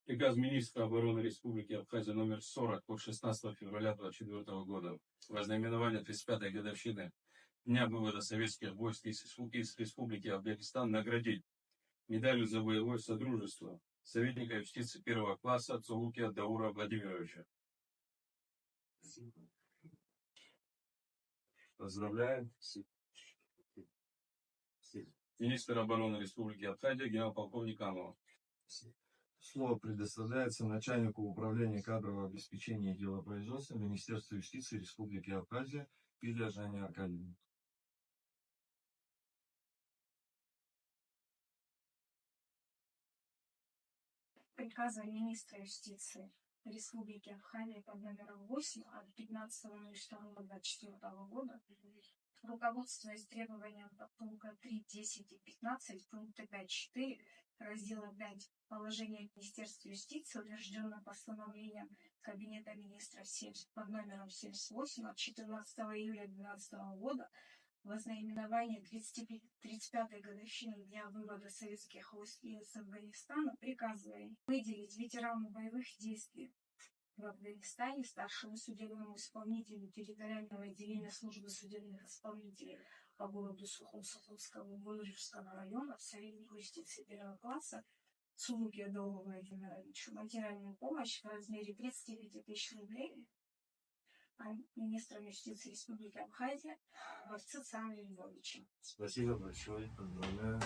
Приказ министра обороны Республики Абхазия номер 40 от 16 февраля 2024 года. Вознаменование 35-й годовщины Дня вывода советских войск из Республики Афганистан наградить медалью за боевое содружество советника юстиции первого класса Цулукия Даура Владимировича. Поздравляем. Министр обороны Республики Абхазия генерал-полковник Анова. Слово предоставляется начальнику управления кадрового обеспечения и делопроизводства Министерства юстиции Республики Абхазия Пиля Жанне Аркадьевне. Приказа министра юстиции Республики Абхазия под номером 8 от 15.02.24 года, руководствуясь требованием пункта 3, 10 и 15, пункта 5.4, раздела 5 положения Министерства юстиции, утвержденное постановлением Кабинета министров под номером 78 от 14 июля 2012 года, вознаменование 35-й годовщины Дня вывода советских войск из Афганистана, приказываем выделить ветерану боевых действий в Афганистане, старшему судебному исполнителю территориального отделения службы судебных исполнителей по городу Сухум Сухумского Воложевского района, советнику юстиции первого класса Цулукия Дауру Владимировичу материальную помощь в размере 35 тысяч рублей министром юстиции Республики Абхазия Вовцы Львовича. Спасибо большое. Поздравляю.